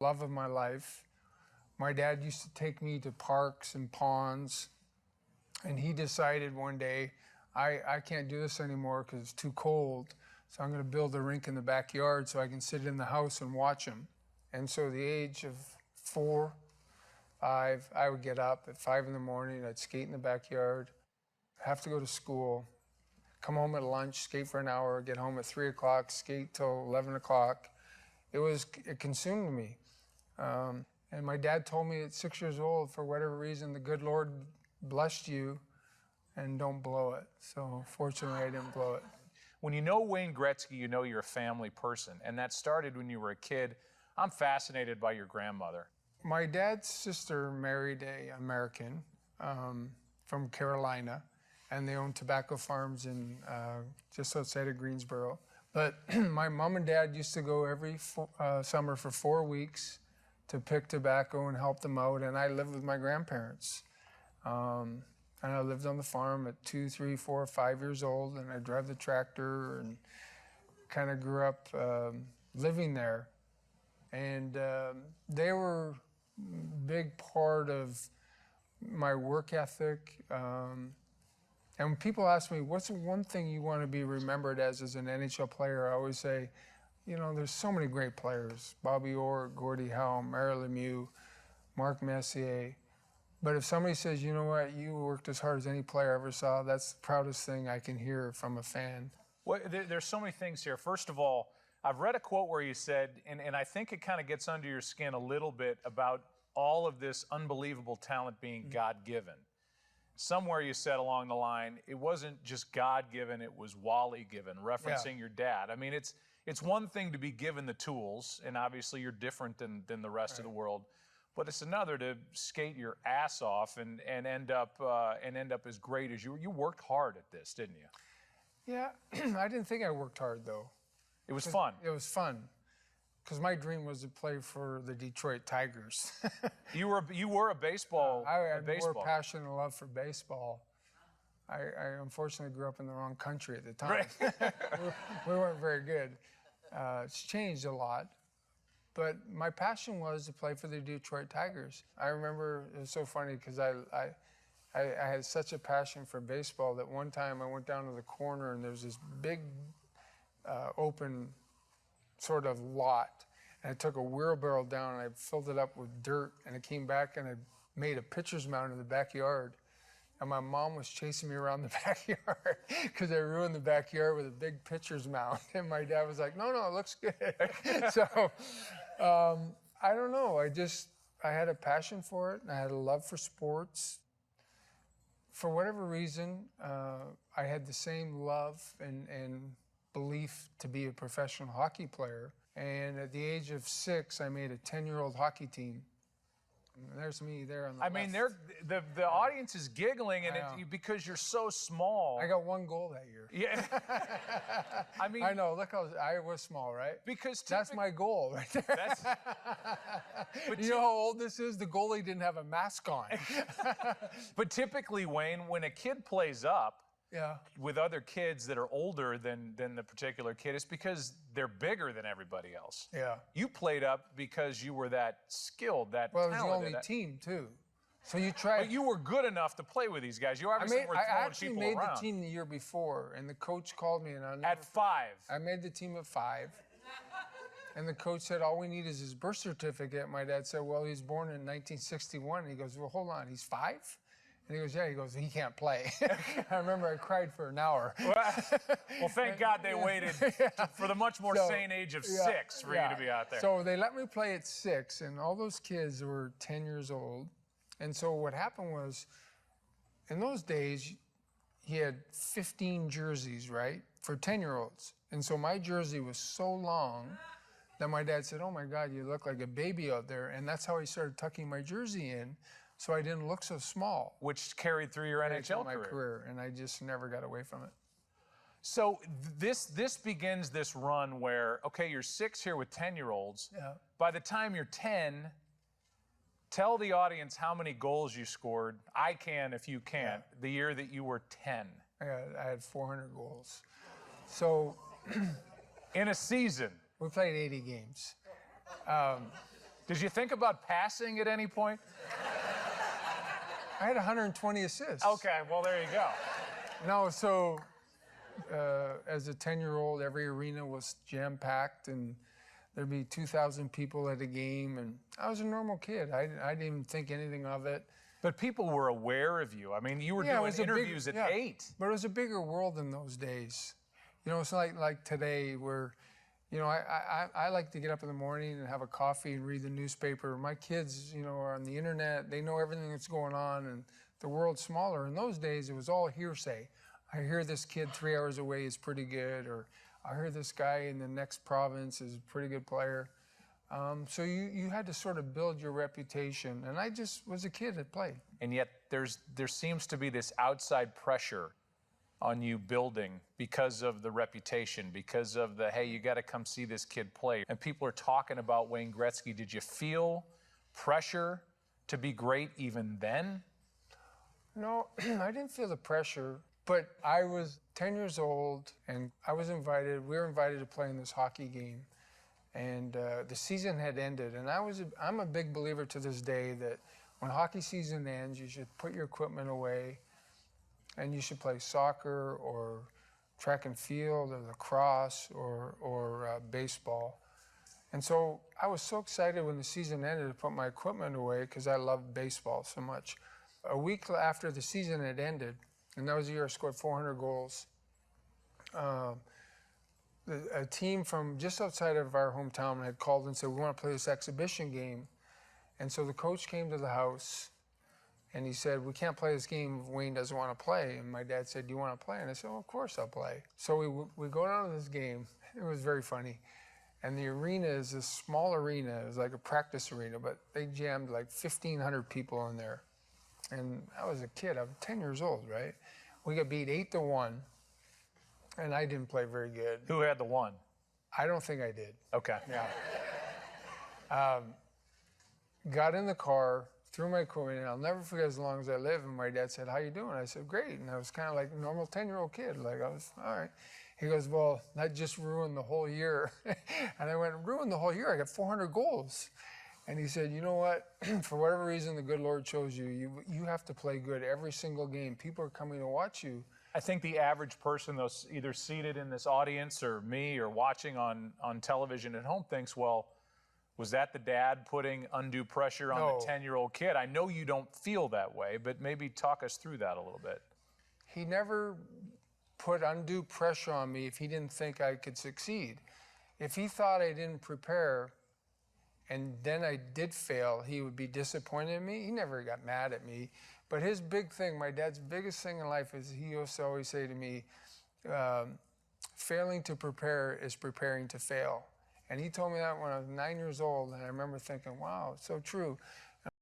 Love of my life. My dad used to take me to parks and ponds, and he decided one day, I can't do this anymore because it's too cold, so I'm going to build a rink in the backyard so I can sit in the house and watch him. And so at the age of 4, 5, I would get up at 5 in the morning, I'd skate in the backyard, have to go to school, come home at lunch, skate for an hour, get home at 3 o'clock, skate till 11 o'clock. It consumed me. And my dad told me at 6 years old, for whatever reason, the good Lord blessed you and don't blow it. So fortunately, I didn't blow it. When you know Wayne Gretzky, you know you're a family person, and that started when you were a kid. I'm fascinated by your grandmother. My dad's sister married an American from Carolina, and they own tobacco farms in just outside of Greensboro. But my mom and dad used to go every summer for 4 weeks to pick tobacco and help them out, and I lived with my grandparents. And I lived on the farm at 2, 3, 4, 5 years old, and I drive the tractor and kind of grew up living there. And they were a big part of my work ethic. And when people ask me, what's the one thing you want to be remembered as an NHL player, I always say, you know, there's so many great players. Bobby Orr, Gordie Howe, Mario Lemieux, Mark Messier. But if somebody says, you know what, you worked as hard as any player I ever saw, that's the proudest thing I can hear from a fan. Well, there's so many things here. First of all, I've read a quote where you said, and I think it kind of gets under your skin a little bit about all of this unbelievable talent being God-given. Somewhere you said along the line, it wasn't just God-given, it was Wally-given, referencing your dad. I mean, it's one thing to be given the tools, and obviously you're different than the rest of the world. But it's another to skate your ass off and end up as great as you were. You worked hard at this, didn't you? Yeah, I didn't think I worked hard though. It was fun. It was fun, because my dream was to play for the Detroit Tigers. You were a baseball. I had baseball. more passion and love for baseball. I unfortunately grew up in the wrong country at the time. Right. we weren't very good. It's changed a lot. But my passion was to play for the Detroit Tigers. I remember, it was so funny because I had such a passion for baseball that one time I went down to the corner and there was this big open sort of lot. And I took a wheelbarrow down and I filled it up with dirt, and I came back and I made a pitcher's mound in the backyard. And my mom was chasing me around the backyard because I ruined the backyard with a big pitcher's mound. And my dad was like, no, it looks good. So I don't know. I had a passion for it, and I had a love for sports. For whatever reason, I had the same love and belief to be a professional hockey player. And at the age of 6, I made a 10-year-old hockey team. And there's me there on the left. I mean, the audience is giggling, and because you're so small. I got 1 goal that year. Yeah. I mean, I know. Look how I was small, right? Because that's my goal right there. But you know how old this is? The goalie didn't have a mask on. But typically, Wayne, when a kid plays up, yeah, with other kids that are older than the particular kid, it's because they're bigger than everybody else. Yeah. You played up because you were that skilled, that talented. talented. Well, it was the only team, too. So you tried. But you were good enough to play with these guys. You obviously were throwing people around. I actually made the team the year before, and the coach called me. At 5? I made the team at 5. And the coach said, all we need is his birth certificate. My dad said, well, he was born in 1961. And he goes, well, hold on, he's 5? And he goes, yeah. He goes, he can't play. I remember I cried for an hour. Well, thank God they waited for the much more sane age of 6 for you to be out there. So they let me play at 6, and all those kids were 10 years old. And so what happened was, in those days, he had 15 jerseys, right, for 10-year-olds. And so my jersey was so long that my dad said, oh, my God, you look like a baby out there. And that's how he started tucking my jersey in, so I didn't look so small. Which carried through your NHL career. And I just never got away from it. So this begins this run where, okay, you're 6 here with 10-year-olds. Yeah. By the time you're 10, tell the audience how many goals you scored. I can if you can't. Yeah. The year that you were 10. I had 400 goals. So in a season. We played 80 games. Did you think about passing at any point? I had 120 assists. Okay, well, there you go. No, so as a 10-year-old, every arena was jam-packed, and there'd be 2,000 people at a game, and I was a normal kid. I didn't even think anything of it. But people were aware of you. I mean, you were Yeah, it doing was a big- interviews at yeah. 8. But it was a bigger world in those days. You know, it's like today where, you know, I like to get up in the morning and have a coffee and read the newspaper. My kids, you know, are on the internet. They know everything that's going on, and the world's smaller. In those days, it was all hearsay. I hear this kid 3 hours away is pretty good, or I hear this guy in the next province is a pretty good player. So you had to sort of build your reputation, and I just was a kid that played. And yet there seems to be this outside pressure on you building because of the reputation, because of the, hey, you got to come see this kid play. And people are talking about Wayne Gretzky. Did you feel pressure to be great even then? No, I didn't feel the pressure, but I was 10 years old, and we were invited to play in this hockey game. And the season had ended, and I'm a big believer to this day that when hockey season ends, you should put your equipment away, and you should play soccer or track and field or lacrosse or baseball. And so I was so excited when the season ended to put my equipment away because I loved baseball so much. A week after the season had ended, and that was the year I scored 400 goals, a team from just outside of our hometown had called and said, we want to play this exhibition game. And so the coach came to the house, and he said, we can't play this game if Wayne doesn't want to play. And my dad said, do you want to play? And I said, well, of course I'll play. So we go down to this game. It was very funny. And the arena is this small arena. It was like a practice arena, but they jammed like 1,500 people in there. And I was a kid. I was 10 years old, right? We got beat 8-1, and I didn't play very good. Who had the 1? I don't think I did. Okay. Yeah. Got in the car, threw my equipment in. I'll never forget as long as I live. And my dad said, how you doing? I said, great. And I was kind of like a normal 10-year-old kid. Like, I was, all right. He goes, well, that just ruined the whole year. And I went, ruined the whole year? I got 400 goals. And he said, you know what? For whatever reason the good Lord chose you, you have to play good every single game. People are coming to watch you. I think the average person, though, either seated in this audience or me or watching on television at home thinks, well, was that the dad putting undue pressure on the 10-year-old kid? I know you don't feel that way, but maybe talk us through that a little bit. He never put undue pressure on me if he didn't think I could succeed. If he thought I didn't prepare and then I did fail, he would be disappointed in me. He never got mad at me. But his big thing, my dad's biggest thing in life is he used to always say to me, failing to prepare is preparing to fail. And he told me that when I was 9 years old, and I remember thinking, wow, it's so true.